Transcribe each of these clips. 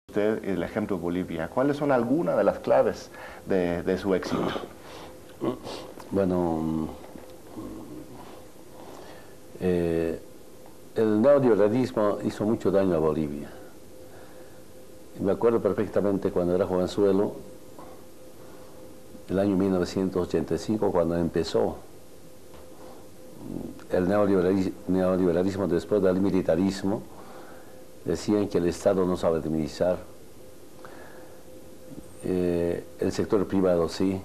usted el ejemplo de Bolivia. ¿Cuáles son algunas de las claves de su éxito? Bueno, el neoliberalismo hizo mucho daño a Bolivia. Me acuerdo perfectamente cuando era jovenzuelo, el año 1985, cuando empezó el neoliberalismo después del militarismo. Decían que el Estado no sabe administrar, el sector privado sí,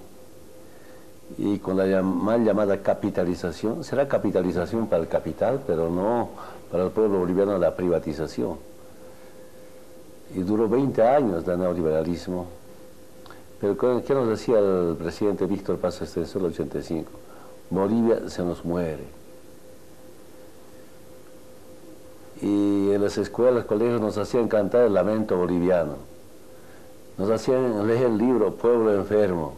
y con la mal llamada capitalización, será capitalización para el capital, pero no para el pueblo boliviano la privatización. Y duró 20 años el neoliberalismo. Pero ¿qué nos decía el presidente Víctor Paz Estenssoro en el 85? Bolivia se nos muere. Y en las escuelas, colegios nos hacían cantar el lamento boliviano. Nos hacían leer el libro Pueblo Enfermo.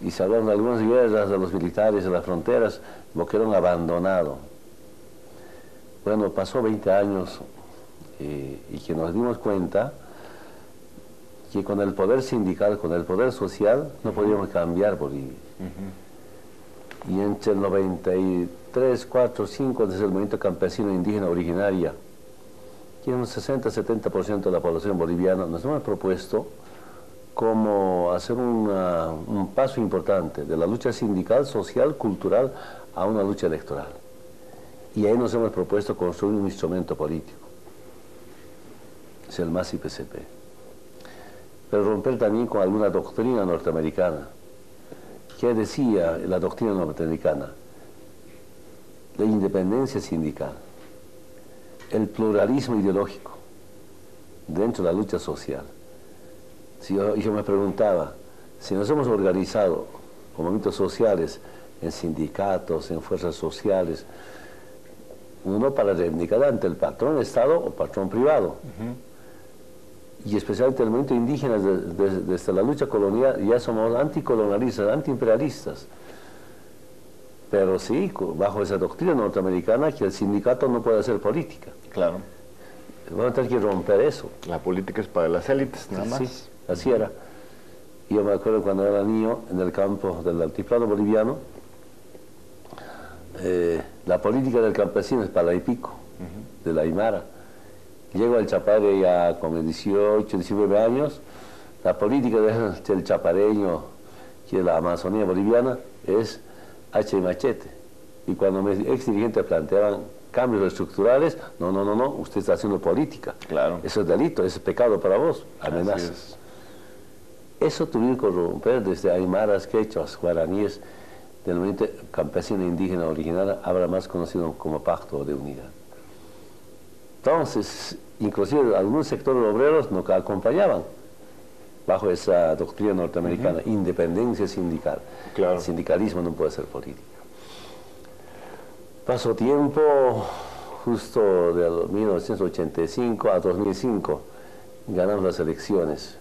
Y se hablaron de algunas guerras de los militares de las fronteras, lo que eran abandonado. Bueno, pasó 20 años y que nos dimos cuenta que con el poder sindical, con el poder social, no podíamos cambiar Bolivia. Y entre el 93, 4, 5, desde el movimiento campesino indígena originaria, que es un 60-70% de la población boliviana, nos hemos propuesto como hacer un paso importante de la lucha sindical, social, cultural, a una lucha electoral. Y ahí nos hemos propuesto construir un instrumento político. Es el MAS y PCP. Pero romper también con alguna doctrina norteamericana. ¿Qué decía la doctrina norteamericana? La independencia sindical, el pluralismo ideológico dentro de la lucha social. Si yo me preguntaba, si nos hemos organizado como movimientos sociales en sindicatos, en fuerzas sociales, uno para reivindicar ante el patrón Estado o patrón privado, y especialmente el movimiento indígena desde la lucha colonial, ya somos anticolonialistas, antiimperialistas. Pero sí, bajo esa doctrina norteamericana, que el sindicato no puede hacer política. Claro. Vamos a tener que romper eso. La política es para las élites, nada más. Sí, así era. Yo me acuerdo cuando era niño, en el campo del altiplano boliviano, la política del campesino es para y pico, de la Aymara. Llego al Chapare ya con 18, 19 años, la política del chapareño, que es la Amazonía boliviana, es hacha y machete. Y cuando mis ex dirigentes planteaban cambios estructurales, no, usted está haciendo política. Claro. Eso es delito, eso es pecado para vos, amenazas. Eso tuvieron que romper desde aymaras, quechuas, guaraníes, del movimiento campesino indígena original, ahora más conocido como Pacto de Unidad. Entonces, inclusive algunos sectores obreros nos acompañaban bajo esa doctrina norteamericana, independencia sindical. Claro. El sindicalismo no puede ser política. Pasó tiempo, justo de 1985 a 2005, ganamos las elecciones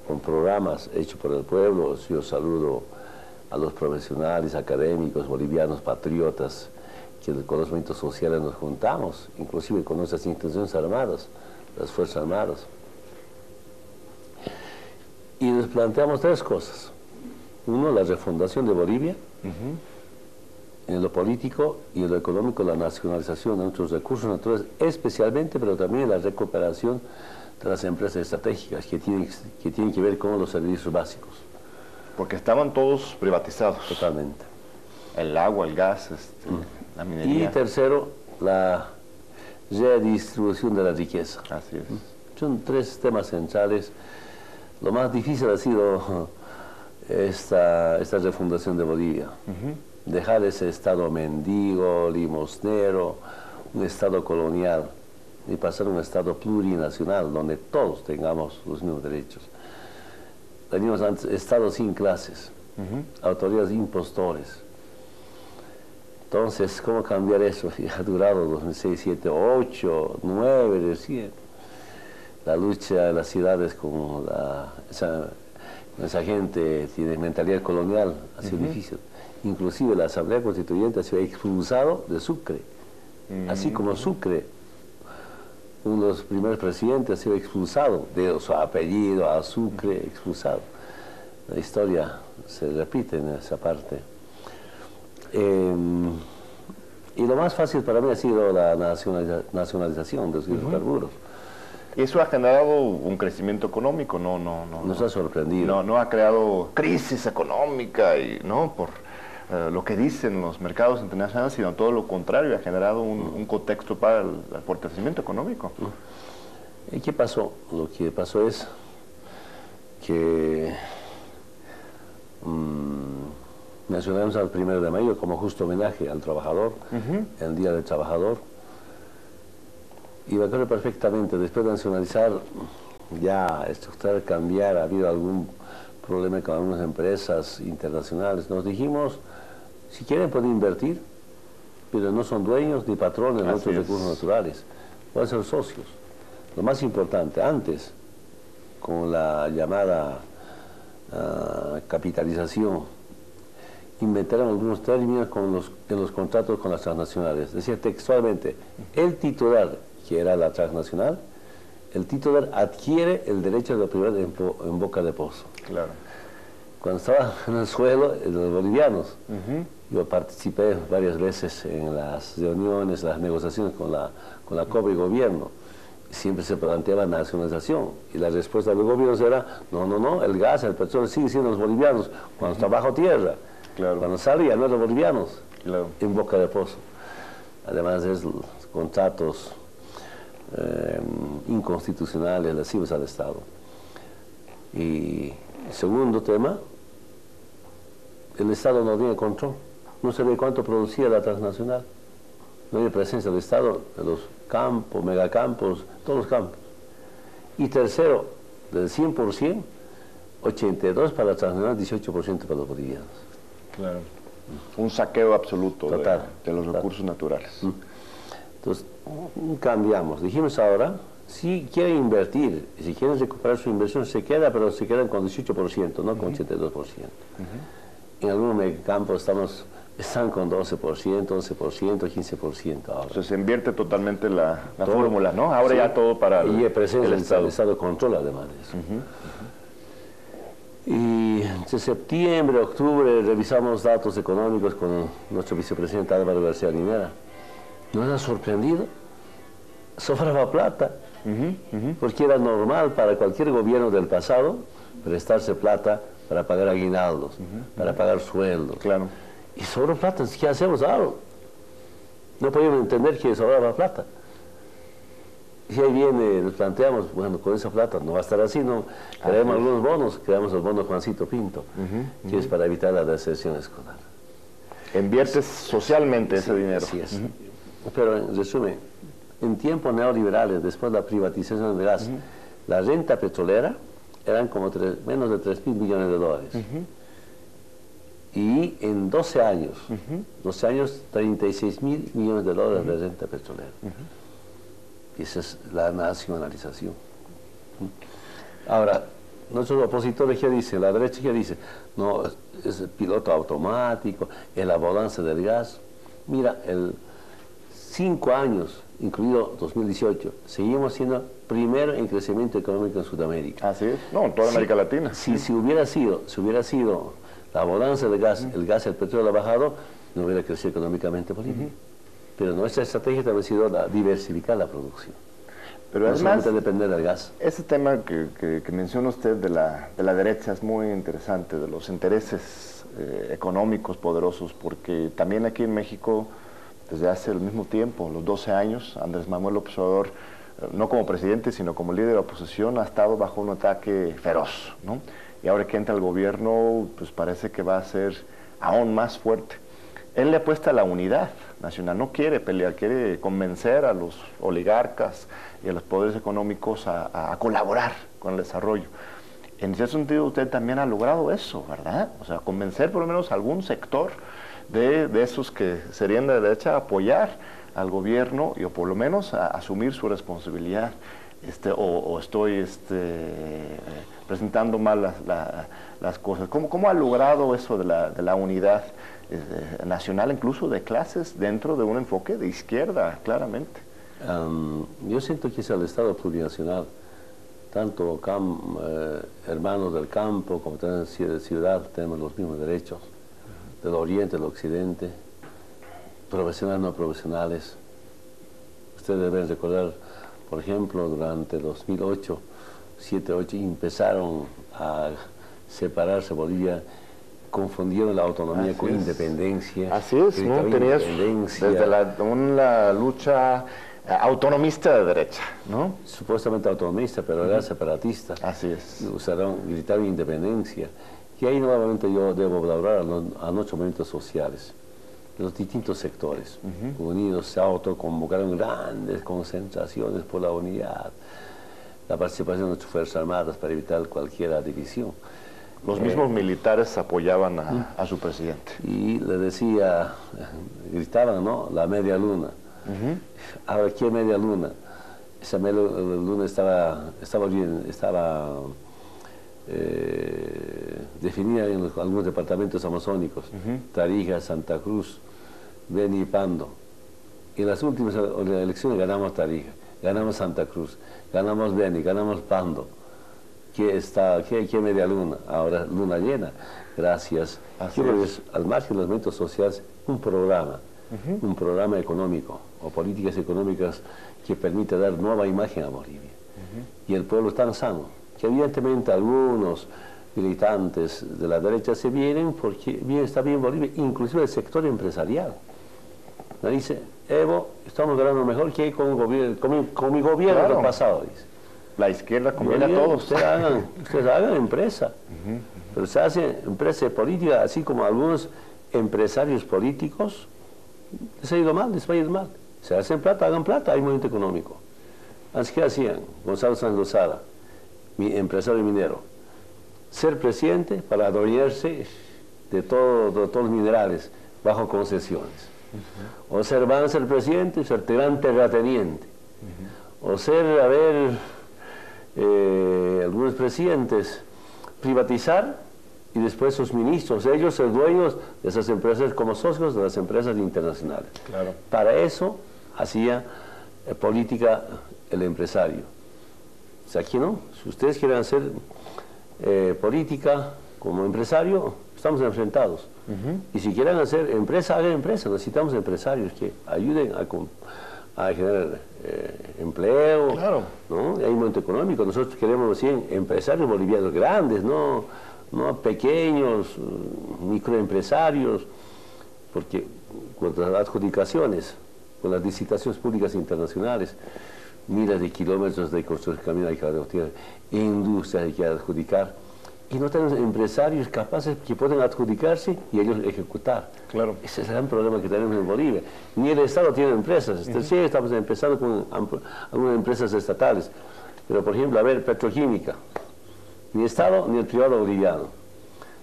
con programas hechos por el pueblo. Yo saludo a los profesionales, académicos, bolivianos, patriotas, que con los movimientos sociales nos juntamos, inclusive con nuestras instituciones armadas, las Fuerzas Armadas. Y nos planteamos tres cosas. Uno, la refundación de Bolivia, en lo político y en lo económico, la nacionalización de nuestros recursos naturales, especialmente, pero también la recuperación de las empresas estratégicas que tienen que ver con los servicios básicos. Porque estaban todos privatizados. Totalmente. El agua, el gas, la minería. Y tercero, la redistribución de la riqueza. Así es. Son tres temas centrales. Lo más difícil ha sido esta refundación de Bolivia. Dejar ese estado mendigo, limosnero, un estado colonial, y pasar a un estado plurinacional, donde todos tengamos los mismos derechos. Teníamos antes estados sin clases, autoridades impostores. Entonces, ¿cómo cambiar eso? Ha durado 2006, 7, 8, 9, 10. La lucha en las ciudades con esa gente tiene mentalidad colonial, ha sido difícil. Inclusive la Asamblea Constituyente ha sido expulsado de Sucre. Así como Sucre uno de los primeros presidentes ha sido expulsado de su apellido a Sucre, expulsado. La historia se repite en esa parte. Y lo más fácil para mí ha sido la nacionalización de los hidrocarburos. Y eso ha generado un crecimiento económico, Nos ha sorprendido. No ha creado crisis económica y no por lo que dicen los mercados internacionales, sino todo lo contrario, ha generado un contexto para el fortalecimiento económico. ¿Y qué pasó? Lo que pasó es que nacionalizamos al 1 de mayo como justo homenaje al trabajador, el Día del Trabajador. Y me acuerdo perfectamente, después de nacionalizar, ya estructurar, cambiar, ha habido algún problema con algunas empresas internacionales. Nos dijimos, si quieren pueden invertir, pero no son dueños ni patrones de otros recursos naturales, pueden ser socios. Lo más importante, antes, con la llamada capitalización, inventaron algunos términos en los contratos con las transnacionales. Decía textualmente, el titular, que era la transnacional, el titular adquiere el derecho de propiedad en boca de pozo. Claro. Cuando estaba en el suelo, los bolivianos, yo participé varias veces en las reuniones, las negociaciones con la COBE y gobierno. Siempre se planteaba nacionalización y la respuesta de los gobiernos era, no, el gas, el petróleo sigue siendo los bolivianos cuando está bajo tierra. Claro. Cuando salía, no los bolivianos, claro, en boca de pozo. Además de los contratos inconstitucionales, lesivos al Estado. Y segundo tema, el Estado no tiene control, no se ve cuánto producía la transnacional, no hay presencia del Estado en los campos, megacampos, todos los campos. Y tercero, del 100%, 82% para la transnacional, 18% para los bolivianos. Claro. Un saqueo absoluto de los recursos naturales. Entonces, cambiamos. Dijimos ahora, si quieren invertir, si quieren recuperar su inversión, se queda, pero se quedan con 18%, no con 82%. En algunos campos están con 12%, 11%, 15% ahora. Entonces se invierte totalmente la fórmula, ¿no? Ahora ya todo para el Estado. Estado. El Estado controla además de eso. Y en septiembre, octubre, revisamos datos económicos con nuestro vicepresidente Álvaro García Linera. Nos ha sorprendido, sobraba plata, porque era normal para cualquier gobierno del pasado prestarse plata para pagar aguinaldos, para pagar sueldos. Claro. Y sobró plata, ¿qué hacemos ahora? No podíamos entender que sobraba plata. Y ahí viene, nos planteamos, bueno, con esa plata no va a estar así, no, creamos algunos bonos, creamos el bono Juancito Pinto, que es para evitar la deserción escolar. Inviertes socialmente ese dinero. Sí, es. Pero en resumen, en tiempos neoliberales, después de la privatización del gas, la renta petrolera eran como menos de 3.000 millones de dólares. Y en 12 años, 36.000 millones de dólares de renta petrolera. Y esa es la nacionalización. Ahora, nuestros opositores, ¿qué dicen? La derecha, ¿qué dice? No, es el piloto automático, es la balanza del gas. Mira, 5 años, incluido 2018, seguimos siendo primero en crecimiento económico en Sudamérica. Así es, no, en toda América Latina. Si hubiera sido la balanza del gas, el gas y el petróleo ha bajado, no hubiera crecido económicamente Bolivia. Pero nuestra estrategia también ha sido diversificar la producción. Pero no además, solamente depender del gas. Ese tema que menciona usted de la derecha es muy interesante, de los intereses económicos poderosos, porque también aquí en México, desde hace el mismo tiempo, los 12 años, Andrés Manuel López Obrador, no como presidente, sino como líder de la oposición, ha estado bajo un ataque feroz, ¿no? Y ahora que entra al gobierno, pues parece que va a ser aún más fuerte. Él le apuesta a la unidad nacional, no quiere pelear, quiere convencer a los oligarcas y a los poderes económicos a colaborar con el desarrollo. En ese sentido usted también ha logrado eso, ¿verdad? O sea, convencer por lo menos a algún sector de esos que serían de derecha a apoyar al gobierno y o por lo menos a asumir su responsabilidad. O estoy presentando mal las cosas. ¿Cómo ha logrado eso de la unidad nacional, incluso de clases, dentro de un enfoque de izquierda, claramente? Yo siento que es el Estado plurinacional, tanto hermanos del campo como también de ciudad tenemos los mismos derechos, del oriente, del occidente, profesionales, no profesionales. Ustedes deben recordar, por ejemplo, durante 2008, 7-8, empezaron a separarse Bolivia, confundieron la autonomía con independencia. Así es, ¿no? Tenías desde una lucha autonomista de derecha, ¿no? Supuestamente autonomista, pero era separatista. Así es. Gritaron independencia. Y ahí nuevamente yo debo hablar a los movimientos sociales, de los distintos sectores. Unidos se autoconvocaron grandes concentraciones por la unidad, la participación de nuestras Fuerzas Armadas para evitar cualquier división. Los mismos militares apoyaban a su presidente. Y le decía, gritaban, ¿no? La media luna. Ahora, ¿qué media luna? Esa media luna estaba definida en algunos departamentos amazónicos, Tarija, Santa Cruz, Beni y Pando. Y en las últimas elecciones ganamos Tarija, ganamos Santa Cruz, ganamos Beni, ganamos Pando. ¿Qué media luna? Ahora luna llena. Gracias. Al margen de los movimientos sociales, un programa económico o políticas económicas que permite dar nueva imagen a Bolivia. Y el pueblo es tan sano que evidentemente algunos militantes de la derecha se vienen porque está bien Bolivia, inclusive el sector empresarial. Me dice, Evo, estamos ganando mejor que con mi gobierno del pasado, dice. La izquierda conviene a todos. Ustedes hagan empresa, pero se hace empresa política, así como algunos empresarios políticos, les ha ido mal, les va a ir mal. Se hacen plata, hagan plata, hay movimiento económico. Así que hacían Gonzalo Sáenz Lozada, mi empresario minero, ser presidente para adueñarse de todos los minerales bajo concesiones. O van a ser presidente, ser terrateniente. O ser, algunos presidentes, privatizar y después sus ministros, ellos ser dueños de esas empresas como socios de las empresas internacionales. Claro. Para eso hacía política el empresario. O sea, aquí no, si ustedes quieren hacer política como empresario, estamos enfrentados. Y si quieren hacer empresa, hagan empresa. Necesitamos empresarios que ayuden a generar empleo, claro, ¿no? Hay un momento económico. Nosotros queremos empresarios bolivianos grandes, no pequeños, microempresarios, porque con las adjudicaciones, con las licitaciones públicas internacionales, miles de kilómetros de construcción de caminos hay que adjudicar, industrias hay que adjudicar, y no tenemos empresarios capaces que pueden adjudicarse y ellos ejecutar. Claro. Ese es el gran problema que tenemos en Bolivia. Ni el Estado tiene empresas. Sí, estamos empezando con algunas empresas estatales. Pero, por ejemplo, Petroquímica. Ni el Estado ni el privado boliviano.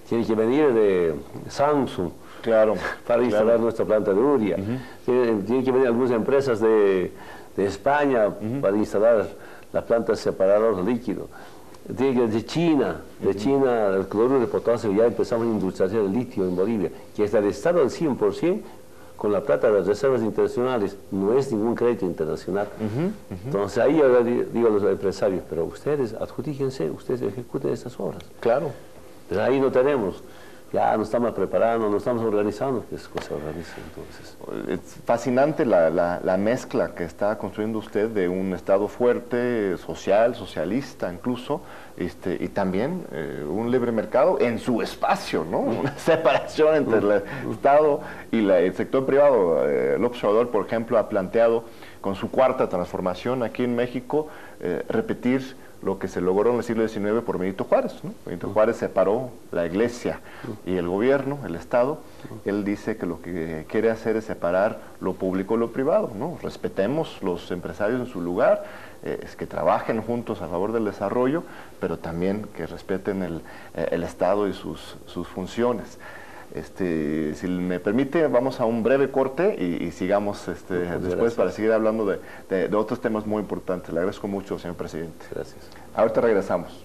Tiene que venir de Samsung, claro, para instalar nuestra planta de urea. Tienen que venir algunas empresas de España para instalar la planta separador líquido. Tiene que de China, el cloruro de potasio, ya empezamos a industrializar el litio en Bolivia, que es del Estado al 100% con la plata de las reservas internacionales, no es ningún crédito internacional. Entonces ahí yo digo a los empresarios, pero ustedes adjudíquense, ustedes ejecuten estas obras. Claro. Pero ahí no tenemos. Ya nos estamos preparando, nos estamos organizando, que es cosa se organiza entonces. Es fascinante la mezcla que está construyendo usted de un Estado fuerte, social, socialista incluso, y también un libre mercado en su espacio, ¿no? Una separación entre el Estado y el sector privado. López Obrador, por ejemplo, ha planteado con su cuarta transformación aquí en México, repetir lo que se logró en el siglo XIX por Benito Juárez, ¿no? Benito Juárez separó la iglesia y el gobierno, el Estado. Él dice que lo que quiere hacer es separar lo público y lo privado, ¿no? Respetemos los empresarios en su lugar, es que trabajen juntos a favor del desarrollo, pero también que respeten el Estado y sus funciones. Si me permite, vamos a un breve corte y sigamos después para seguir hablando de otros temas muy importantes. Le agradezco mucho, señor presidente. Gracias. Ahorita regresamos.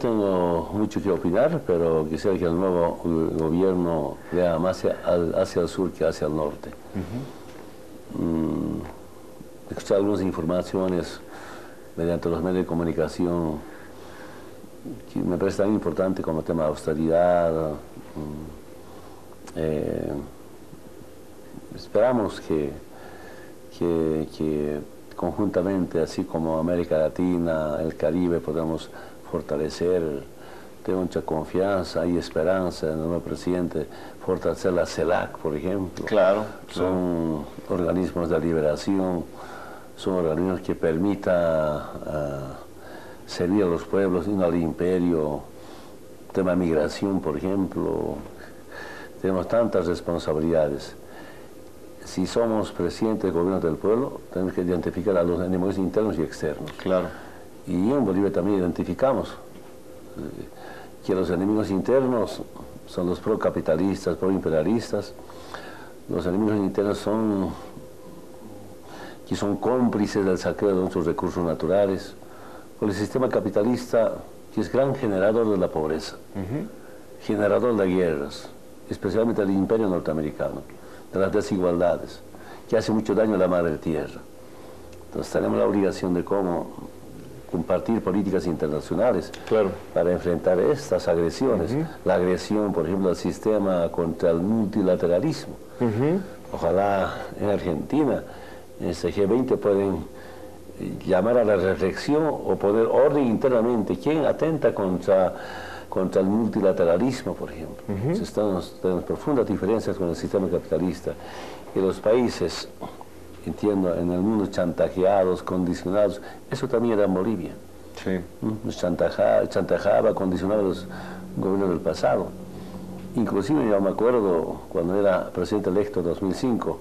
tengo mucho que opinar, pero quisiera que el nuevo gobierno vea más hacia el sur que hacia el norte. Escuché algunas informaciones mediante los medios de comunicación que me parece tan importante como el tema de austeridad. Esperamos que conjuntamente, así como América Latina, el Caribe, podamos fortalecer. Tengo mucha confianza y esperanza en el nuevo presidente, fortalecer la CELAC, por ejemplo. Claro. Son organismos de liberación, son organismos que permitan servir a los pueblos y no al imperio. Tema de migración, por ejemplo. Tenemos tantas responsabilidades. Si somos presidente del gobierno del pueblo, tenemos que identificar a los enemigos internos y externos. Claro. Y en Bolivia también identificamos que los enemigos internos son los procapitalistas, proimperialistas. Los enemigos internos son cómplices del saqueo de nuestros recursos naturales. Por el sistema capitalista, que es gran generador de la pobreza, generador de guerras, especialmente el imperio norteamericano, de las desigualdades, que hace mucho daño a la madre tierra. Entonces tenemos la obligación de cómo compartir políticas internacionales para enfrentar estas agresiones. La agresión, por ejemplo, del sistema contra el multilateralismo. Ojalá en Argentina, en este G20, pueden llamar a la reflexión o poner orden internamente. ¿Quién atenta contra el multilateralismo, por ejemplo? Tenemos profundas diferencias con el sistema capitalista. Y los países, entiendo, en el mundo chantajeados, condicionados, eso también era en Bolivia. Sí. Nos chantajeaba, condicionaba los gobiernos del pasado. Inclusive yo me acuerdo cuando era presidente electo en 2005,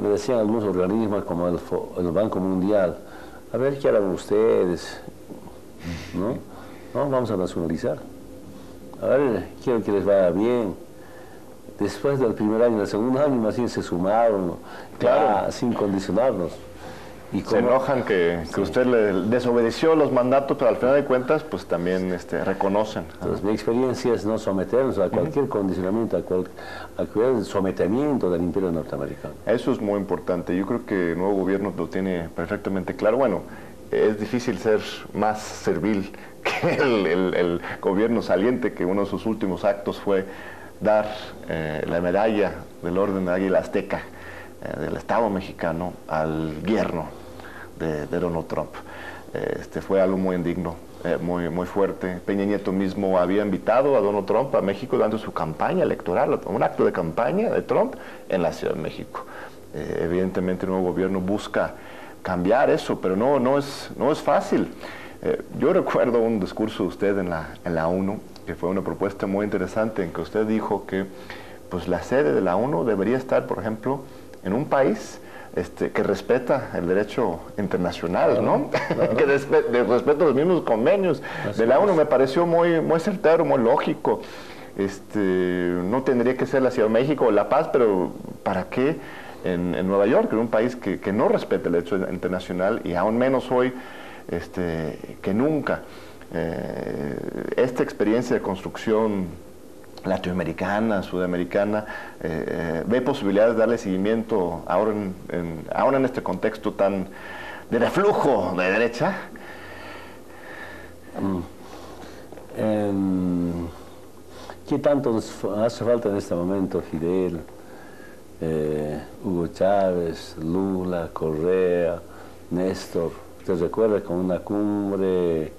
me decían algunos organismos como el Banco Mundial, a ver qué harán ustedes, ¿no? No, vamos a nacionalizar. A ver, quiero que les vaya bien. Después del primer año, del segundo año, más bien se sumaron, sin condicionarnos. Y se enojan que usted le desobedeció los mandatos, pero al final de cuentas, pues también reconocen. Entonces, mi experiencia es no someternos a cualquier condicionamiento, a cualquier sometimiento del imperio norteamericano. Eso es muy importante. Yo creo que el nuevo gobierno lo tiene perfectamente claro. Bueno, es difícil ser más servil que el gobierno saliente, que uno de sus últimos actos fue dar la medalla del Orden de Águila Azteca del Estado mexicano al yerno de Donald Trump. Fue algo muy indigno, muy fuerte. Peña Nieto mismo había invitado a Donald Trump a México durante su campaña electoral, un acto de campaña de Trump en la Ciudad de México. Evidentemente el nuevo gobierno busca cambiar eso, pero no es fácil. Yo recuerdo un discurso de usted en la ONU, que fue una propuesta muy interesante, en que usted dijo que pues, la sede de la ONU debería estar, por ejemplo, en un país que respeta el derecho internacional, ¿no? Que respeta los mismos convenios de la ONU. Me pareció muy certero, muy lógico. No tendría que ser la Ciudad de México o La Paz, pero ¿para qué en Nueva York, en un país que no respeta el derecho internacional, y aún menos hoy que nunca? Esta experiencia de construcción latinoamericana, sudamericana, ve posibilidades de darle seguimiento ahora en este contexto tan de reflujo de derecha. ¿Qué tanto hace falta en este momento Fidel, Hugo Chávez, Lula, Correa, Néstor? ¿Usted recuerda con una cumbre de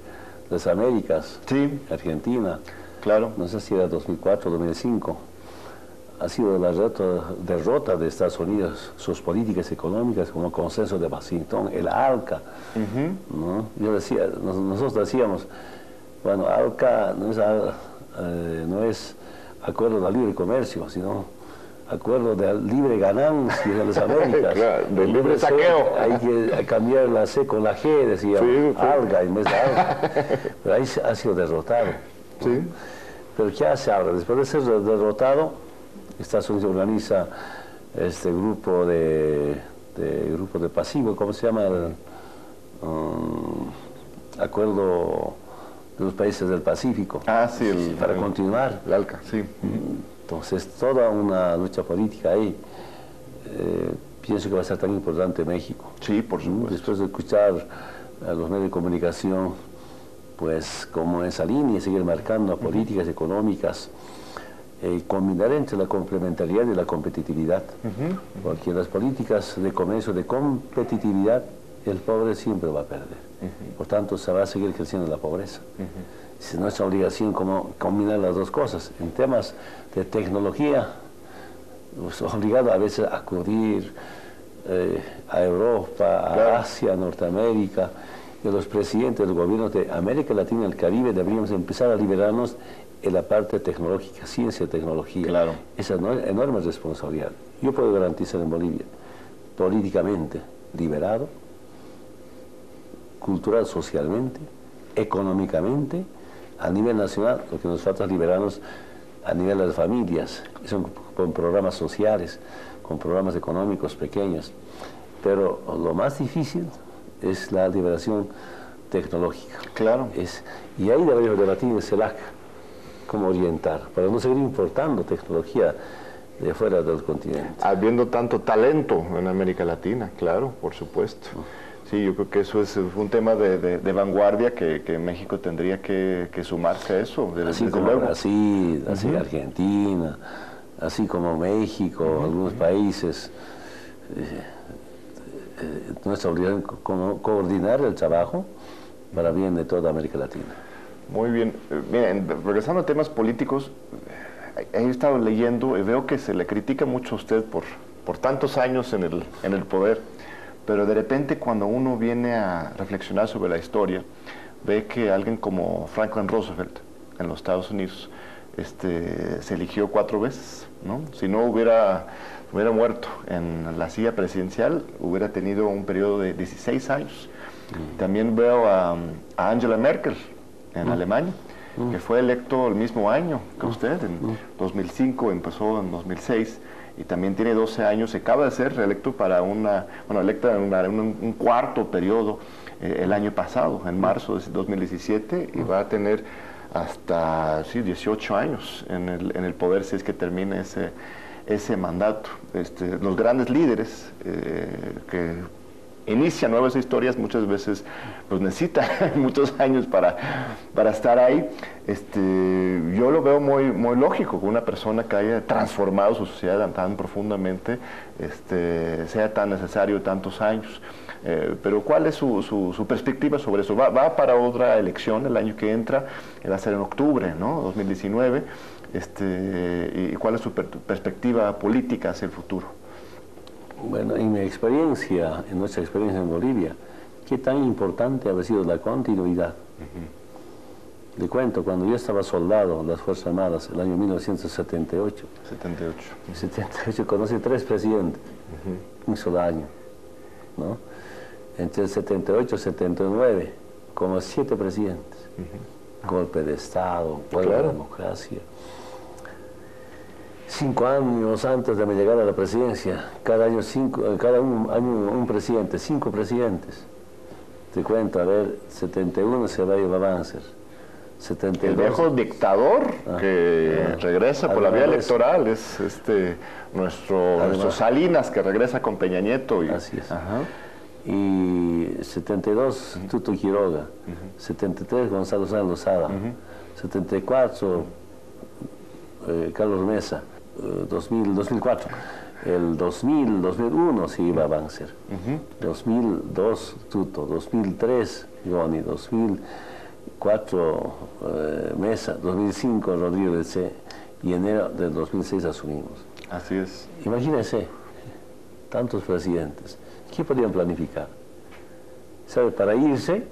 las Américas, sí, Argentina? Claro. No sé si era 2004 o 2005. Ha sido la derrota de Estados Unidos, sus políticas económicas, como el consenso de Washington, el ALCA. ¿No? Nosotros decíamos, bueno, ALCA no es acuerdo de libre comercio, sino acuerdo de libre ganancia de las Américas. Claro, de libre saqueo. Hay que cambiar la C con la G, decía, sí. ALGA en vez de ALCA. Pero ahí ha sido derrotado. Sí. Pero ¿qué hace ahora? Después de ser derrotado, Estados Unidos organiza este grupo de pasivo, ¿cómo se llama? Acuerdo los países del Pacífico. Ah, sí, para continuar. El ALCA, sí. Entonces, toda una lucha política ahí. Pienso que va a ser tan importante México. Sí, por supuesto. Después de escuchar a los medios de comunicación, pues como esa línea, seguir marcando políticas económicas, combinar entre la complementariedad y la competitividad. Porque las políticas de comercio, de competitividad, el pobre siempre va a perder. Por tanto, se va a seguir creciendo la pobreza. Es nuestra obligación como combinar las dos cosas. En temas de tecnología, pues, obligado a veces a acudir a Europa, a Asia, a Norteamérica, y los presidentes de los gobiernos de América Latina y el Caribe deberíamos empezar a liberarnos en la parte tecnológica, ciencia y tecnología. Claro. Esa enorme responsabilidad. Yo puedo garantizar en Bolivia, políticamente liberado, cultural, socialmente, económicamente, a nivel nacional, lo que nos falta es liberarnos a nivel de las familias, son con programas sociales, con programas económicos pequeños, pero lo más difícil es la liberación tecnológica. Claro. Y ahí deberíamos debatir en CELAC cómo orientar, para no seguir importando tecnología de fuera del continente. Habiendo tanto talento en América Latina, claro, por supuesto. Sí, yo creo que eso es un tema de vanguardia que México tendría que sumarse a eso. Así como luego. Brasil, así Argentina, así como México, algunos países. Nuestra obligación coordinar el trabajo para bien de toda América Latina. Muy bien. Miren, regresando a temas políticos, he estado leyendo y veo que se le critica mucho a usted por tantos años en el poder, pero de repente cuando uno viene a reflexionar sobre la historia, ve que alguien como Franklin Roosevelt en los Estados Unidos se eligió 4 veces, ¿no? Si no hubiera muerto en la silla presidencial, hubiera tenido un periodo de 16 años. También veo a Angela Merkel en Alemania, que fue electo el mismo año que usted, en 2005, empezó en 2006, y también tiene 12 años, acaba de ser reelecto para electa en un cuarto periodo el año pasado, en marzo de 2017, y va a tener hasta 18 años en el poder si es que termine ese mandato. Los grandes líderes que inician nuevas historias muchas veces pues necesitan muchos años para estar ahí. Yo lo veo muy lógico que una persona que haya transformado su sociedad tan profundamente sea tan necesario tantos años. Pero ¿cuál es su perspectiva sobre eso? Va para otra elección el año que entra, va a ser en octubre, ¿no? 2019. ¿Y cuál es su perspectiva política hacia el futuro? Bueno, en nuestra experiencia en Bolivia, ¿qué tan importante ha sido la continuidad? Le cuento, cuando yo estaba soldado en las Fuerzas Armadas, el año 1978. 78 conocí 3 presidentes, un solo año, ¿no? Entre el 78 y el 79, como 7 presidentes. Golpe de Estado, pueblo de democracia. 5 años antes de mi llegada a la presidencia, cada año un presidente, 5 presidentes. Te cuento, a ver, 71 Ceballos Babancer, 72... El viejo dictador que regresa por la vía electoral, es nuestro Salinas que regresa con Peña Nieto. Así es. Y 72 Tuto Quiroga, 73 Gonzalo Sáenz Lozada, 74 Carlos Mesa, 2004. El 2001 sí iba a Banzer, 2002 Tuto, 2003 Goni, 2004 Mesa, 2005 Rodríguez C. y enero del 2006 asumimos. Así es. Imagínense, tantos presidentes, ¿qué podían planificar? ¿Sabe? Para irse,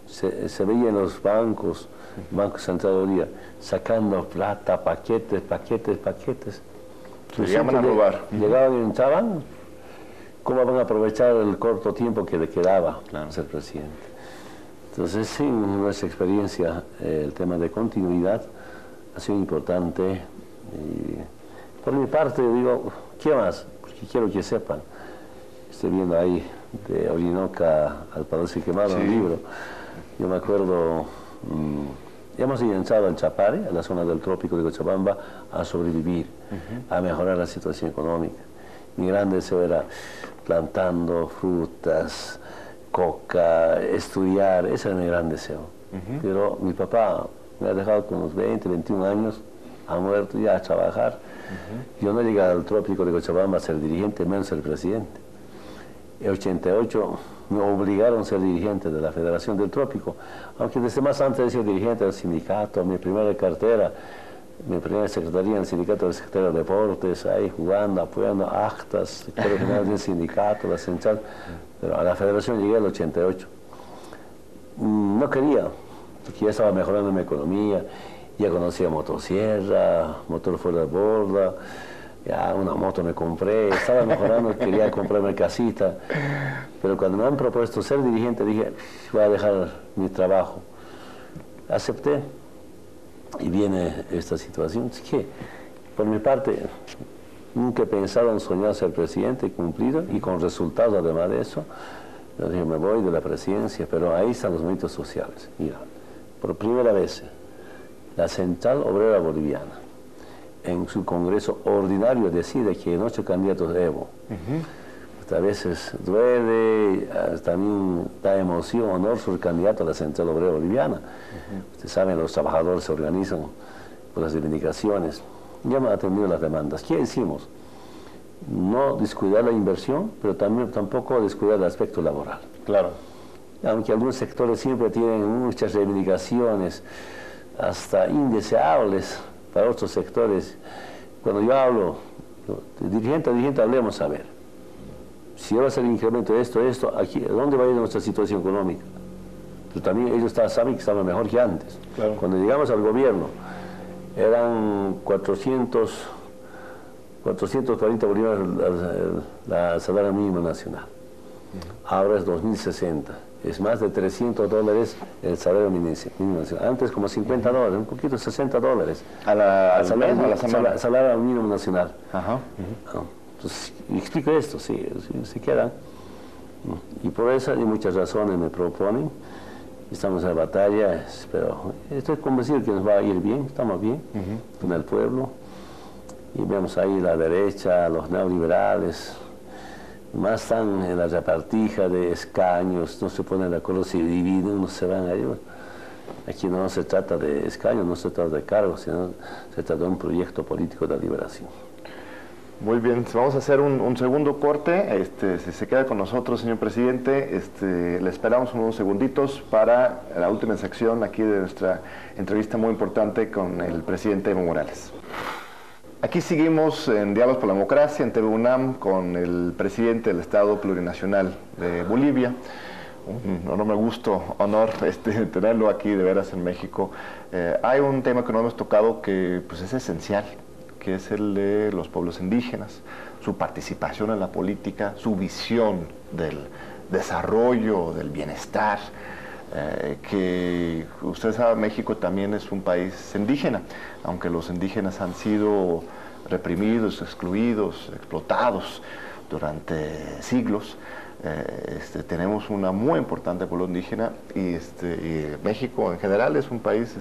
se veía en los bancos, Banco Central sacando plata, paquetes. Llegaban a robar. Llegaban y entraban. ¿Cómo van a aprovechar el corto tiempo que le quedaba ser presidente? Entonces, sí, en nuestra experiencia, el tema de continuidad ha sido importante. Y por mi parte, digo, ¿qué más? Porque quiero que sepan. Estoy viendo ahí, de Orinoca al Palacio Quemado, un libro. Yo me acuerdo hemos ingresado al Chapare, a la zona del trópico de Cochabamba, a sobrevivir, a mejorar la situación económica. Mi gran deseo era plantando frutas, coca, estudiar, ese era mi gran deseo. Pero mi papá me ha dejado con unos 20, 21 años, ha muerto ya a trabajar. Yo no llegué al trópico de Cochabamba a ser dirigente, menos ser presidente. En 88 me obligaron a ser dirigente de la Federación del Trópico, aunque desde más antes he sido dirigente del sindicato, mi primera cartera, mi primera secretaría en el sindicato de Secretaría de Deportes, ahí jugando, apoyando actas, secretario general del sindicato, la central, pero a la Federación llegué en el 88. No quería, porque ya estaba mejorando mi economía, ya conocía motosierra, motor fuera de borda, ya una moto me compré, estaba mejorando, quería comprarme casita, pero cuando me han propuesto ser dirigente dije, voy a dejar mi trabajo. Acepté y viene esta situación. Así que, por mi parte, nunca he pensado en soñar ser presidente y cumplido, y con resultados además de eso. Yo dije, me voy de la presidencia, pero ahí están los movimientos sociales. Mira, por primera vez, la Central Obrera Boliviana, en su congreso ordinario, decide que hay 8 candidatos de Evo. A veces duele, también da emoción, honor ser candidato a la Central Obrera Boliviana. Ustedes saben, los trabajadores se organizan por las reivindicaciones. Ya me han atendido las demandas. ¿Qué hicimos? No descuidar la inversión, pero tampoco descuidar el aspecto laboral. Claro. Aunque algunos sectores siempre tienen muchas reivindicaciones, hasta indeseables para otros sectores. Cuando yo hablo, de dirigente a dirigente, hablemos a ver. Si va a ser el incremento de esto, aquí, ¿dónde va a ir nuestra situación económica? Pero también ellos saben que estamos mejor que antes. Claro. Cuando llegamos al gobierno, eran 440 bolivianos la salario mínimo nacional. Ahora es 2.060. Es más de $300 el salario mínimo nacional. Antes como $50, un poquito $60. ¿Al salario mínimo nacional. Uh-huh. Entonces, explico esto, sí, se quedan. Y por eso, y muchas razones me proponen. Estamos en la batalla, pero estoy convencido que nos va a ir bien, estamos bien con el pueblo. Y vemos ahí la derecha, los neoliberales, más están en la repartija de escaños, no se ponen de acuerdo, se dividen, no se van ahí. Aquí no se trata de escaños, no se trata de cargos, sino se trata de un proyecto político de liberación. Muy bien, vamos a hacer un segundo corte. Si se queda con nosotros, señor presidente, le esperamos unos segunditos para la última sección aquí de nuestra entrevista muy importante con el presidente Evo Morales. Aquí seguimos en Diálogos por la Democracia, en TV UNAM, con el presidente del Estado Plurinacional de Bolivia. Un enorme gusto, honor tenerlo aquí de veras en México. Hay un tema que no hemos tocado que pues, es esencial, que es el de los pueblos indígenas, su participación en la política, su visión del desarrollo, del bienestar, que usted sabe, México también es un país indígena, aunque los indígenas han sido reprimidos, excluidos, explotados durante siglos. Tenemos una muy importante pueblo indígena y México en general es un país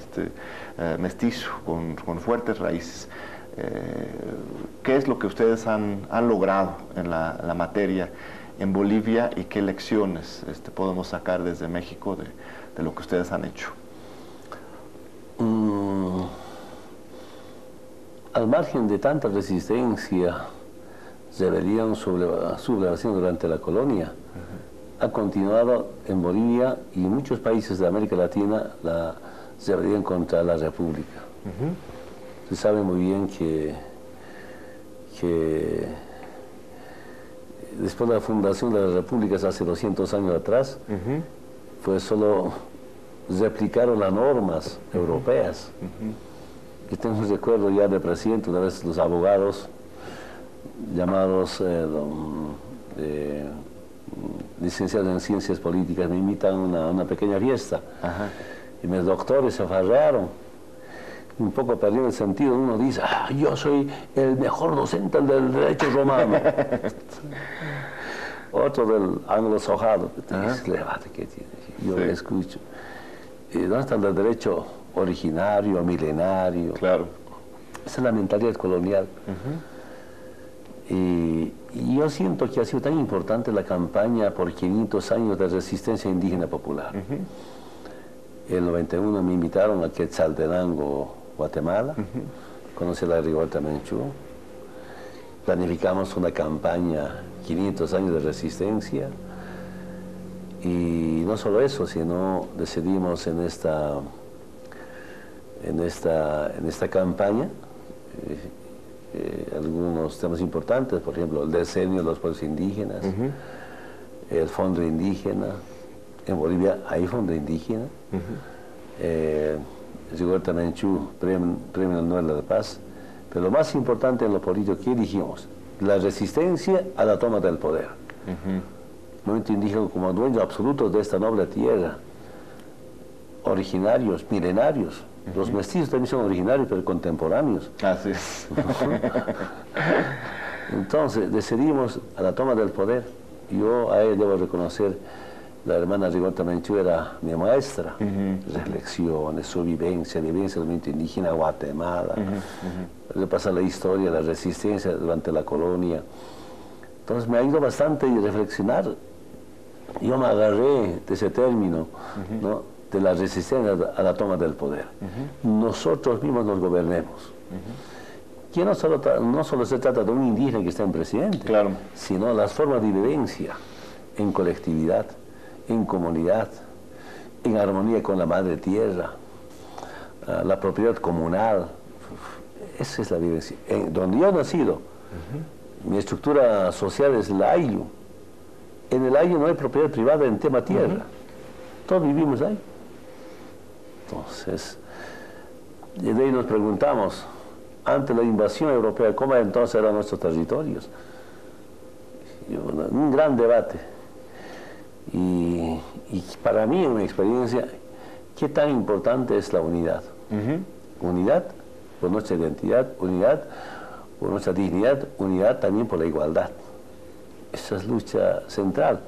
mestizo, con fuertes raíces. ¿Qué es lo que ustedes han logrado en la materia en Bolivia y qué lecciones podemos sacar desde México de lo que ustedes han hecho? Al margen de tanta resistencia, rebelión, sublevación durante la colonia, ha continuado en Bolivia y en muchos países de América Latina la rebelión contra la República. Se sabe muy bien que después de la fundación de las repúblicas hace 200 años atrás, pues solo replicaron las normas europeas. Yo tengo un recuerdo ya del presidente, una vez los abogados llamados licenciados en ciencias políticas me invitan a una pequeña fiesta. Y mis doctores se afarrearon. Un poco perdido el sentido, uno dice, yo soy el mejor docente del derecho romano. Otro del anglosajado, que te dice, levate, que tiene. Yo le escucho. ¿dónde está el derecho originario, milenario? Claro. Esa es la mentalidad colonial. Y yo siento que ha sido tan importante la campaña por 500 años de resistencia indígena popular. En el 91 me invitaron a Quetzaltenango, Guatemala, conocí a la Rigoberta Menchú, planificamos una campaña, 500 años de resistencia, y no solo eso, sino decidimos en esta campaña algunos temas importantes, por ejemplo, el decenio de los pueblos indígenas, el fondo indígena. En Bolivia hay fondo indígena. Rigoberta Menchú, premio Nobel de la Paz. Pero lo más importante en lo político que dijimos, la resistencia a la toma del poder. Movimiento indígena como dueños absolutos de esta noble tierra, originarios, milenarios. Los mestizos también son originarios, pero contemporáneos. Así es. Entonces, decidimos a la toma del poder. Yo a él debo reconocer, la hermana Rigoberta Menchú era mi maestra. Reflexiones, su vivencia del movimiento indígena, Guatemala. De pasar la historia, la resistencia durante la colonia. Entonces me ha ido bastante a reflexionar. Yo me agarré de ese término, ¿no?, de la resistencia a la toma del poder. Nosotros mismos nos gobernemos. Que no solo se trata de un indígena que está en presidente, claro, sino las formas de vivencia en colectividad, en comunidad, en armonía con la madre tierra, la propiedad comunal. Esa es la vivencia. Donde yo he nacido, mi estructura social es el ayllu. En el ayllu no hay propiedad privada en tema tierra. Todos vivimos ahí. Entonces, desde ahí nos preguntamos, ante la invasión europea, ¿cómo entonces eran nuestros territorios? Un gran debate. Y para mí, en mi experiencia, ¿qué tan importante es la unidad? Unidad por nuestra identidad, unidad por nuestra dignidad, unidad también por la igualdad. Esa es lucha central.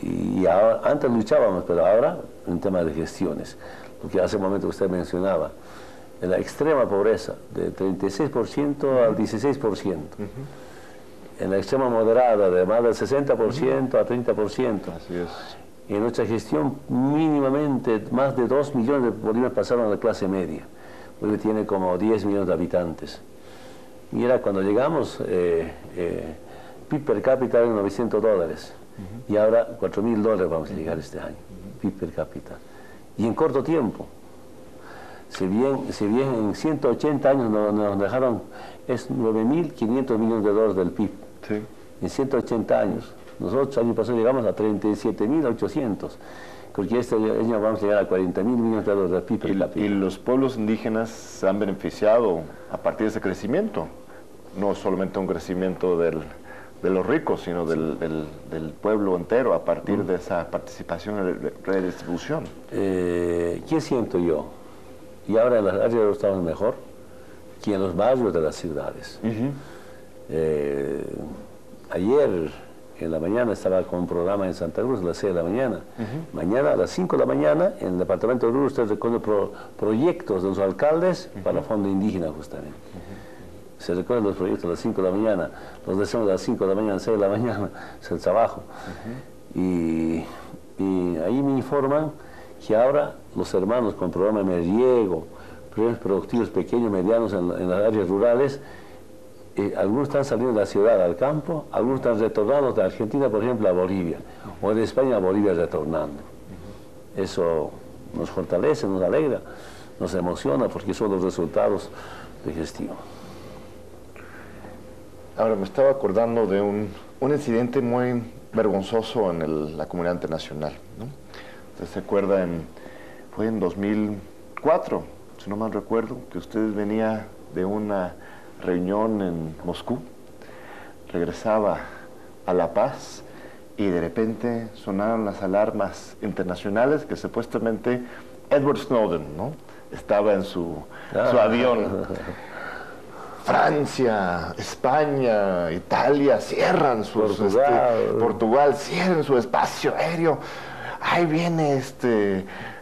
Y ahora, antes luchábamos, pero ahora en tema de gestiones. Porque hace un momento usted mencionaba, en la extrema pobreza, de 36% al 16%. En la extrema moderada, de más del 60% a 30%. Así es. Y en nuestra gestión, mínimamente, más de 2 millones de bolivianos pasaron a la clase media. Bolivia tiene como 10 millones de habitantes. Mira, cuando llegamos, PIB per cápita era $900. Y ahora $4.000 vamos a llegar este año, PIB per cápita. Y en corto tiempo. Si bien en 180 años nos dejaron, es $9.500 millones del PIB. Sí. En 180 años. Nosotros el año pasado llegamos a 37.800. Porque este año vamos a llegar a $40.000 millones del PIB per cápita. Y los pueblos indígenas se han beneficiado a partir de ese crecimiento. No solamente un crecimiento de los ricos, sino del pueblo entero a partir de esa participación y redistribución. ¿Qué siento yo? Y ahora en las áreas estamos mejor que en los barrios de las ciudades. Ayer en la mañana estaba con un programa en Santa Cruz a las 6 de la mañana. Mañana a las 5 de la mañana en el departamento de Oruro usted recoge proyectos de los alcaldes para el fondo indígena justamente. Se recogen los proyectos a las 5 de la mañana, los deseos a las 5 de la mañana, 6 de la mañana, es el trabajo. Y ahí me informan que ahora los hermanos con programa de riego, programas productivos pequeños, medianos en las áreas rurales, algunos están saliendo de la ciudad al campo, algunos están retornando de Argentina, por ejemplo, a Bolivia, o de España a Bolivia retornando. Eso nos fortalece, nos alegra, nos emociona, porque son los resultados de gestión. Ahora, me estaba acordando de un incidente muy vergonzoso en la comunidad internacional, ¿no? Usted se acuerda, fue en 2004, si no mal recuerdo, que usted venía de una reunión en Moscú, regresaba a La Paz y de repente sonaron las alarmas internacionales que supuestamente Edward Snowden, ¿no?, estaba en su avión. Francia, España, Italia cierran Portugal cierran su espacio aéreo. Ahí viene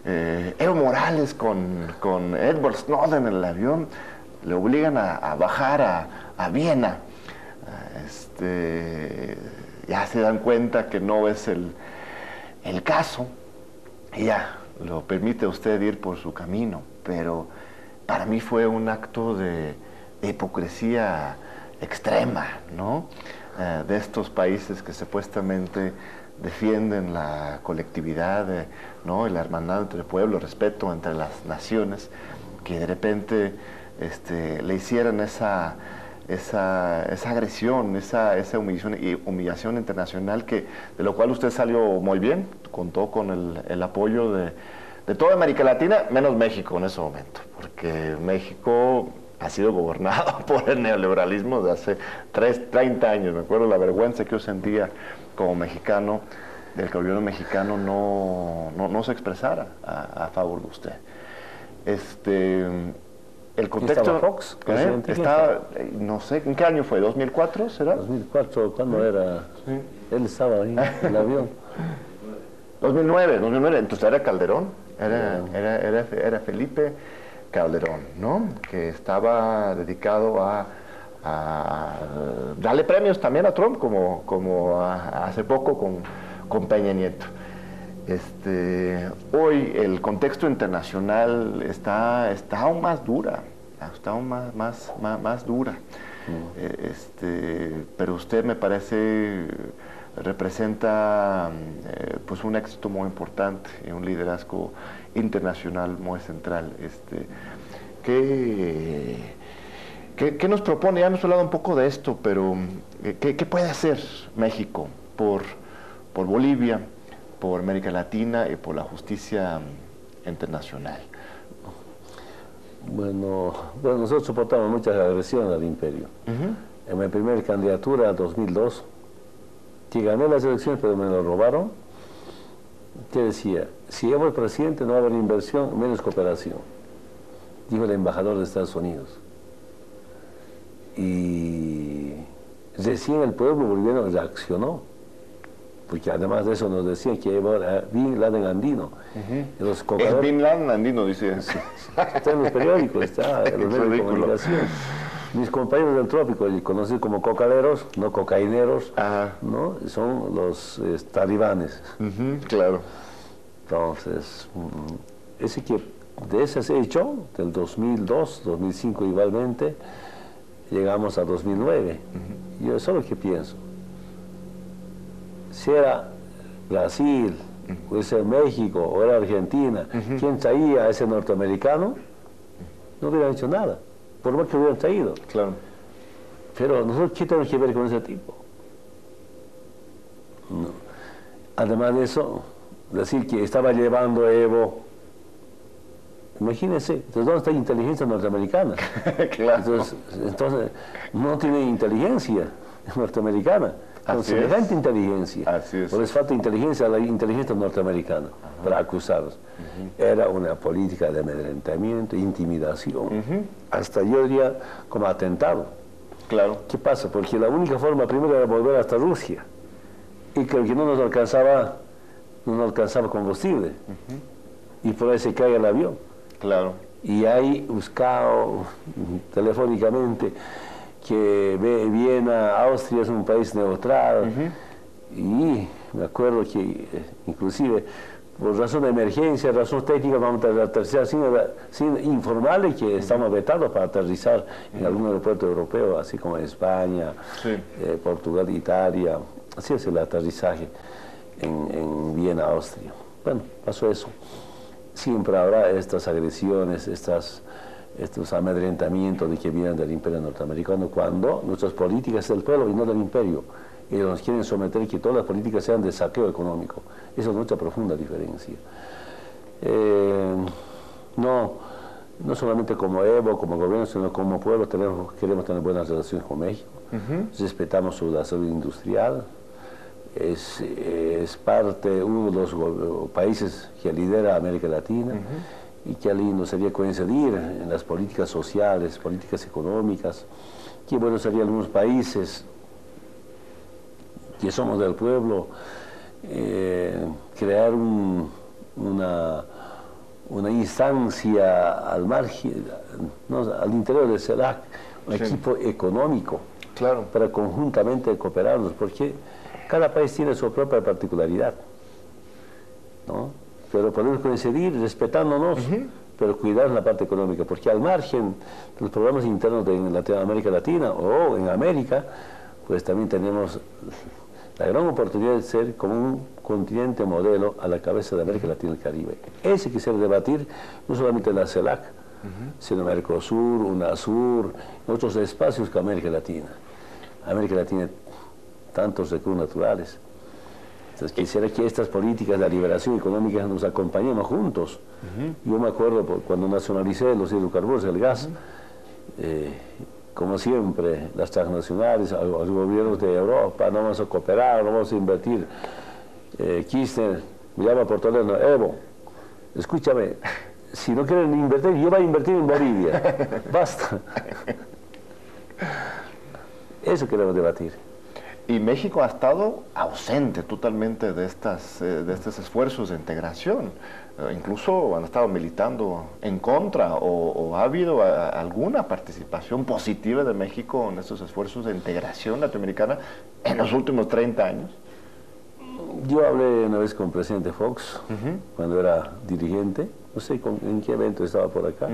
Evo Morales con Edward Snowden en el avión, le obligan a bajar a Viena. Ya se dan cuenta que no es el caso y ya lo permite usted ir por su camino, pero para mí fue un acto de hipocresía extrema, ¿no? De estos países que supuestamente defienden la colectividad, ¿no? La hermandad entre el pueblo, el respeto entre las naciones, que de repente le hicieran esa agresión, esa humillación internacional, de lo cual usted salió muy bien, contó con el apoyo de toda América Latina, menos México en ese momento, porque México ha sido gobernado por el neoliberalismo de hace 30 años. Me acuerdo la vergüenza que yo sentía como mexicano, del que el gobierno mexicano no se expresara a favor de usted. El contexto... ¿Estaba Fox? No sé, ¿en qué año fue? ¿2004 será? 2004, ¿cuándo era? Sí. Él estaba ahí, en el avión. 2009, entonces era Calderón, era Felipe Calderón, ¿no? Que estaba dedicado a darle premios también a Trump, como hace poco con Peña Nieto. Hoy el contexto internacional está aún más dura, más dura. Pero usted, me parece, representa pues un éxito muy importante y un liderazgo internacional muy central. ¿Qué nos propone? Ya hemos hablado un poco de esto, pero ¿qué puede hacer México por Bolivia, por América Latina y por la justicia internacional? Bueno, nosotros soportamos muchas agresiones al imperio. En mi primera candidatura, 2002, que gané las elecciones pero me lo robaron, que decía, si Evo es presidente no va a haber inversión, menos cooperación, dijo el embajador de Estados Unidos. Y recién el pueblo boliviano reaccionó, porque además de eso nos decían que Evo era Bin Laden andino. Es Bin Laden andino, dice. Sí, está en los periódicos, está en los medios de comunicación. Mis compañeros del trópico, conocidos como cocaleros, no cocaineros, ¿no? Son los talibanes. Claro. Entonces, de ese hecho, del 2002, 2005 igualmente, llegamos a 2009. Yo eso es lo que pienso. Si era Brasil, o era México, o era Argentina, quien traía a ese norteamericano, no hubiera hecho nada, por más que hubieran traído. Claro. Pero nosotros, ¿qué tenemos que ver con ese tipo? No. Además de eso, decir que estaba llevando a Evo, imagínense, entonces, ¿dónde está la inteligencia norteamericana? Claro. Entonces, no tiene inteligencia norteamericana. Con semejante inteligencia, por les falta inteligencia a la inteligencia norteamericana para acusarlos. Era una política de amedrentamiento, intimidación, hasta yo diría como atentado. Claro. ¿Qué pasa? Porque la única forma primero era volver hasta Rusia, y creo que no nos alcanzaba combustible, y por ahí se cae el avión. Claro. Y ahí buscado telefónicamente que Viena, Austria es un país neutral, y me acuerdo que inclusive por razón de emergencia, razón técnica, vamos a aterrizar sin informarle que estamos vetados para aterrizar en algún aeropuerto europeo, así como en España, Portugal, Italia. Así es el aterrizaje en Viena, Austria. Bueno, pasó eso. Siempre habrá estas agresiones, estos amedrentamientos de que vienen del imperio norteamericano, cuando nuestras políticas del pueblo y no del imperio. Ellos nos quieren someter y que todas las políticas sean de saqueo económico. Esa es nuestra profunda diferencia. No solamente como Evo, como gobierno, sino como pueblo queremos tener buenas relaciones con México. Respetamos su desarrollo industrial. Es uno de los países que lidera América Latina. Y qué lindo sería coincidir en las políticas sociales, políticas económicas. Qué bueno sería algunos países que somos del pueblo crear una instancia al margen, no, al interior del CELAC, un equipo económico, claro, para conjuntamente cooperarnos, porque cada país tiene su propia particularidad, ¿no? Pero podemos coincidir respetándonos, pero cuidar la parte económica, porque al margen de los problemas internos de América Latina o en América, pues también tenemos la gran oportunidad de ser como un continente modelo a la cabeza de América Latina y el Caribe. Ese quisiera debatir, no solamente en la CELAC, sino Mercosur, UNASUR, en otros espacios que América Latina. América Latina tiene tantos recursos naturales. Entonces quisiera que estas políticas de liberación económica nos acompañemos juntos. Yo me acuerdo cuando nacionalicé los hidrocarburos, el gas, como siempre, las transnacionales, los gobiernos de Europa, no vamos a cooperar, no vamos a invertir. Kirchner me llama por teléfono, Evo, escúchame, si no quieren invertir, yo voy a invertir en Bolivia, basta. Eso queremos debatir. Y México ha estado ausente totalmente de estos esfuerzos de integración. Incluso han estado militando en contra, o ha habido alguna participación positiva de México en estos esfuerzos de integración latinoamericana en los últimos 30 años. Yo hablé una vez con el presidente Fox, cuando era dirigente, no sé en qué evento estaba por acá.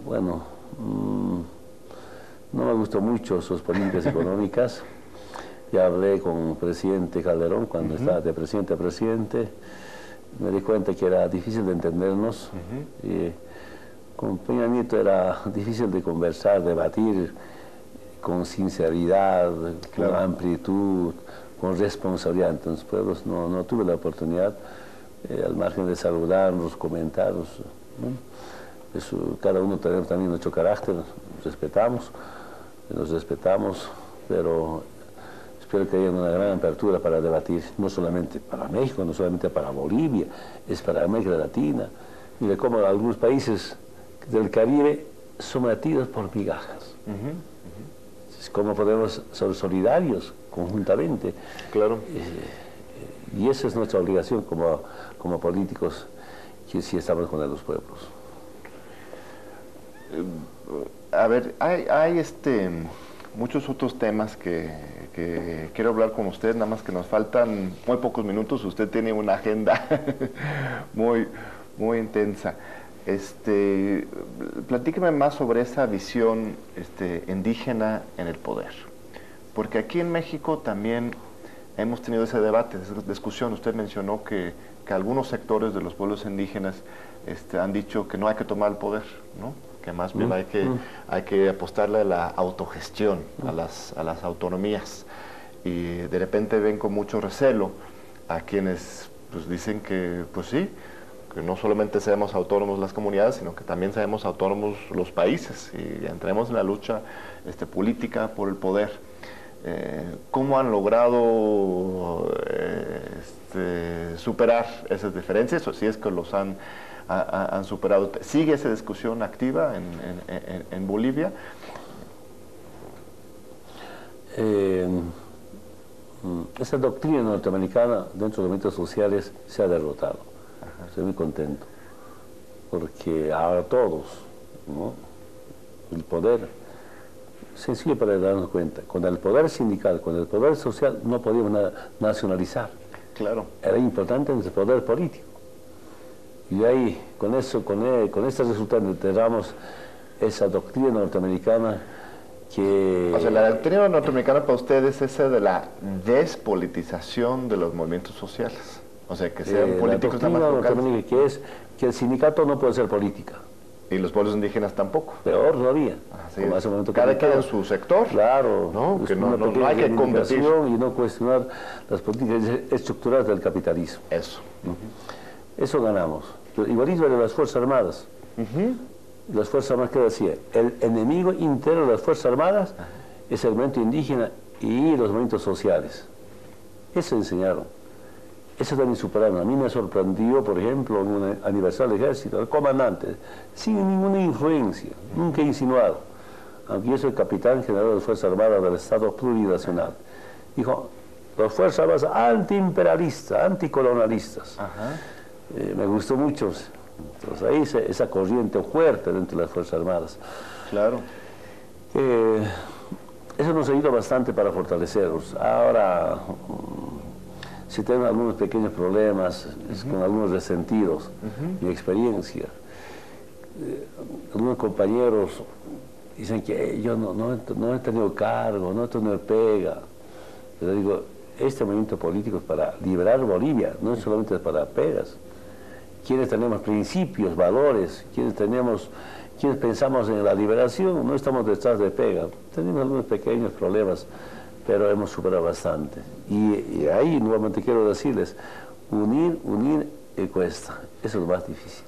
Bueno, no me gustó mucho sus políticas económicas. Ya hablé con el presidente Calderón cuando estaba de presidente a presidente. Me di cuenta que era difícil de entendernos. Y con Peña Nieto era difícil de conversar, debatir con sinceridad, con amplitud, con responsabilidad. Entonces, pues, no tuve la oportunidad, al margen de saludarnos, comentarnos, ¿no? Eso, cada uno tenemos también nuestro carácter, nos respetamos, pero espero que haya una gran apertura para debatir, no solamente para México, no solamente para Bolivia, es para América Latina. Mire cómo algunos países del Caribe son batidos por migajas. ¿Cómo podemos ser solidarios conjuntamente? Claro. Y esa es nuestra obligación como políticos, que sí estamos con los pueblos. A ver, hay muchos otros temas que quiero hablar con usted, nada más que nos faltan muy pocos minutos. Usted tiene una agenda muy intensa. Platíqueme más sobre esa visión indígena en el poder, porque aquí en México también hemos tenido ese debate, esa discusión. Usted mencionó que algunos sectores de los pueblos indígenas han dicho que no hay que tomar el poder, ¿no? Que más bien hay que apostarle a la autogestión, a las autonomías, y de repente ven con mucho recelo a quienes pues dicen que pues sí, que no solamente seamos autónomos las comunidades, sino que también seamos autónomos los países y entremos en la lucha política por el poder. ¿Cómo han logrado superar esas diferencias, o si es que los han superado? ¿Sigue esa discusión activa en Bolivia? Esa doctrina norteamericana dentro de los movimientos sociales se ha derrotado. Estoy muy contento, porque ahora todos, ¿no? El poder, sencillo para darnos cuenta, con el poder sindical, con el poder social, no podíamos nacionalizar. Claro. Era importante el poder político. Y ahí, con este resultado, enterramos esa doctrina norteamericana que... O sea, la doctrina norteamericana para ustedes es esa de la despolitización de los movimientos sociales. O sea, que sean políticos nada más locales. Que es que el sindicato no puede ser política. Y los pueblos indígenas tampoco. Peor todavía. Cada quien en su sector. Claro. ¿No? Que no hay que competir. Y no cuestionar las políticas estructurales del capitalismo. Eso. Eso ganamos. Igualito de las Fuerzas Armadas. Las Fuerzas Armadas, ¿qué decía? El enemigo interno de las Fuerzas Armadas es el movimiento indígena y los movimientos sociales. Eso enseñaron. Eso también superaron. A mí me sorprendió, por ejemplo, en un aniversario del ejército, el comandante, sin ninguna influencia, nunca insinuado, aunque yo soy capitán general de las Fuerzas Armadas del Estado Plurinacional, dijo, las Fuerzas Armadas antiimperialistas, anticolonialistas. me gustó mucho. Entonces ahí esa corriente fuerte dentro de las Fuerzas Armadas. Claro. Eso nos ayuda bastante para fortalecernos. Ahora, si tenemos algunos pequeños problemas, con algunos resentidos, mi experiencia, algunos compañeros dicen que yo no he tenido cargo, no he tenido pega. Pero digo, este movimiento político es para liberar Bolivia, no es solamente para pegas. Quienes tenemos principios, valores, quienes pensamos en la liberación, no estamos detrás de pega. Tenemos algunos pequeños problemas, pero hemos superado bastante. Y ahí nuevamente quiero decirles, unir cuesta, eso es lo más difícil.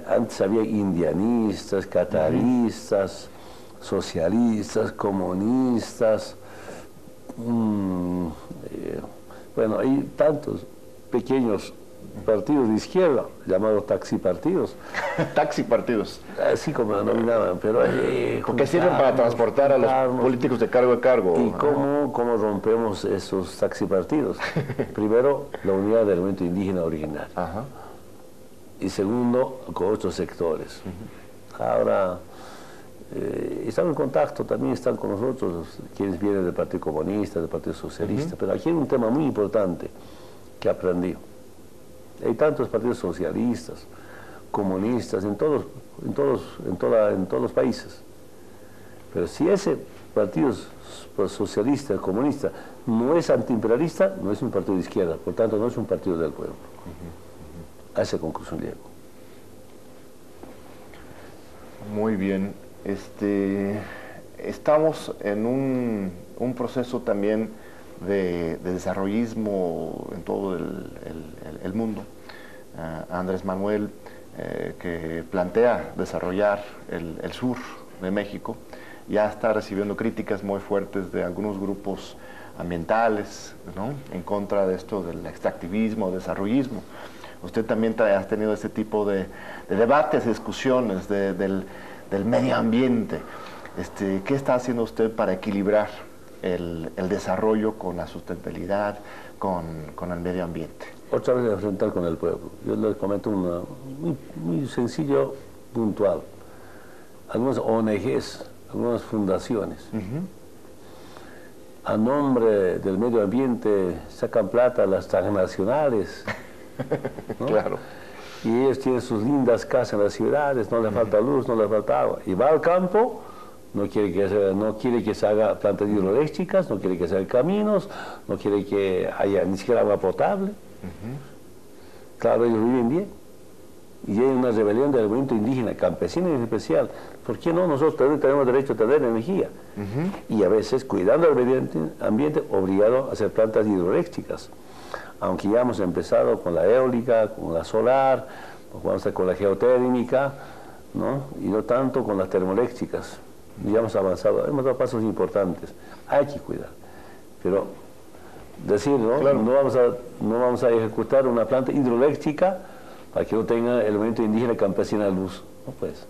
Antes había indianistas, cataristas, socialistas, comunistas, bueno, hay tantos pequeños partidos de izquierda, llamados taxipartidos. Taxipartidos. Así como lo denominaban, pero... porque sirven para transportar a los políticos de cargo a cargo. ¿Y cómo rompemos esos taxipartidos? Primero, la unidad del movimiento indígena original. Ajá. Y segundo, con otros sectores. Ahora, estamos en contacto, también están con nosotros quienes vienen del Partido Comunista, del Partido Socialista, pero aquí hay un tema muy importante que aprendí. Hay tantos partidos socialistas, comunistas, en todos los países. Pero si ese partido socialista, comunista, no es antiimperialista, no es un partido de izquierda, por tanto no es un partido del pueblo. A esa conclusión llego. Muy bien. Estamos en un proceso también de desarrollismo en todo el mundo. Andrés Manuel, que plantea desarrollar el sur de México, ya está recibiendo críticas muy fuertes de algunos grupos ambientales, ¿no?, en contra de esto del extractivismo, desarrollismo. Usted también ha tenido este tipo de debates, discusiones del medio ambiente. ¿Qué está haciendo usted para equilibrar el desarrollo con la sustentabilidad, con el medio ambiente? Otra vez enfrentar con el pueblo. Yo les comento una muy sencillo, puntual. Algunas ONGs, algunas fundaciones, a nombre del medio ambiente sacan plata a las transnacionales, ¿no? Claro. Y ellos tienen sus lindas casas en las ciudades, no les falta luz, no les falta agua. Y va al campo, no quiere que se haga plantas hidroeléctricas, no quiere que se hagan caminos, no quiere que haya ni siquiera agua potable. Claro, ellos viven bien. Y hay una rebelión del movimiento indígena, campesino en especial. ¿Por qué no? Nosotros también tenemos derecho a tener energía. Y a veces, cuidando el medio ambiente, obligado a hacer plantas hidroeléctricas. Aunque ya hemos empezado con la eólica, con la solar, vamos a hacer con la geotérmica, ¿no? Y no tanto con las termoeléctricas. Ya hemos avanzado, hemos dado pasos importantes. Hay que cuidar. Pero decir, ¿no? Claro. No vamos a ejecutar una planta hidroeléctrica para que no tenga el movimiento indígena campesino de luz. No pues,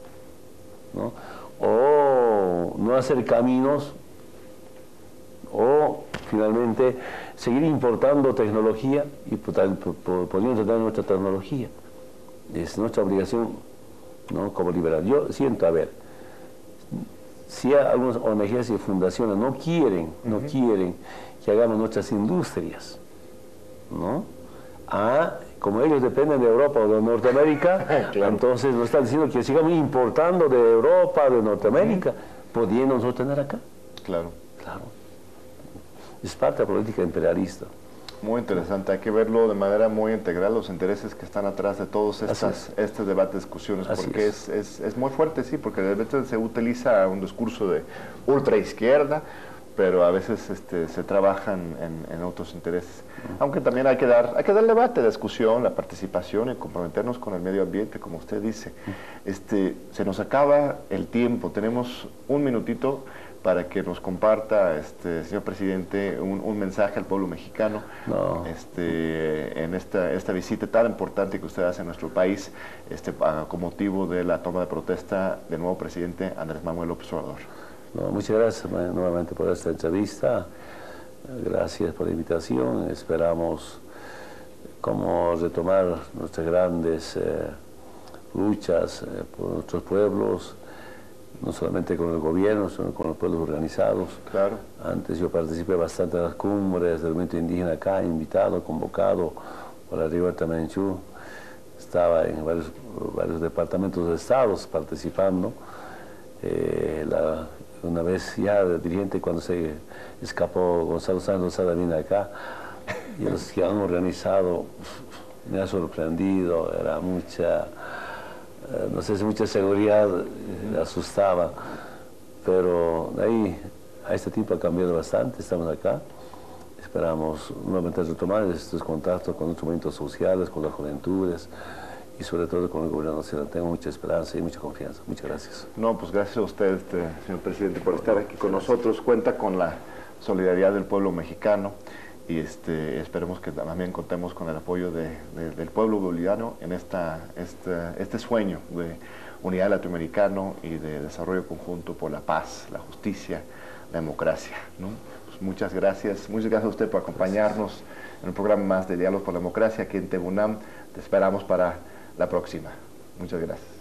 ¿no? O no hacer caminos, o finalmente seguir importando tecnología y poniendo también nuestra tecnología. Es nuestra obligación, ¿no?, como liberal. Yo siento, a ver, si algunas ONGs y fundaciones no quieren que hagamos nuestras industrias, ¿no? Como ellos dependen de Europa o de Norteamérica, claro, entonces nos están diciendo que sigamos importando de Europa, de Norteamérica, pudiendo nosotros tener acá. Claro. Claro. Es parte de la política imperialista. Muy interesante, hay que verlo de manera muy integral, los intereses que están atrás de todos estos debates, discusiones, porque es muy fuerte, sí, porque de repente se utiliza un discurso de ultraizquierda, pero a veces se trabajan en otros intereses. Aunque también hay que dar debate, discusión, la participación y comprometernos con el medio ambiente, como usted dice. Se nos acaba el tiempo, tenemos un minutito para que nos comparta, señor presidente, un mensaje al pueblo mexicano en esta visita tan importante que usted hace a nuestro país, con motivo de la toma de protesta del nuevo presidente Andrés Manuel López Obrador. No, muchas gracias nuevamente por esta entrevista, gracias por la invitación, esperamos cómo retomar nuestras grandes luchas por nuestros pueblos, no solamente con el gobierno, sino con los pueblos organizados. Claro. Antes yo participé bastante en las cumbres del movimiento indígena acá, invitado, convocado por la Riberta Menchú. Estaba en varios departamentos de estados participando. Una vez ya de dirigente, cuando se escapó Gonzalo Sáenz Lozada, vine acá, y los que han organizado me ha sorprendido, era mucha, no sé si mucha seguridad, me asustaba, pero de ahí a este tiempo ha cambiado bastante, estamos acá, esperamos nuevamente retomar estos contactos con otros movimientos sociales, con las juventudes, y sobre todo con el gobierno nacional. Tengo mucha esperanza y mucha confianza. Muchas gracias. No, pues gracias a usted, señor presidente, por estar aquí con nosotros. Cuenta con la solidaridad del pueblo mexicano y esperemos que también contemos con el apoyo del pueblo boliviano en este sueño de unidad latinoamericano y de desarrollo conjunto por la paz, la justicia, la democracia, ¿no? Pues muchas gracias a usted por acompañarnos en un programa más de Diálogos por la Democracia aquí en TV UNAM. Te esperamos para la próxima. Muchas gracias.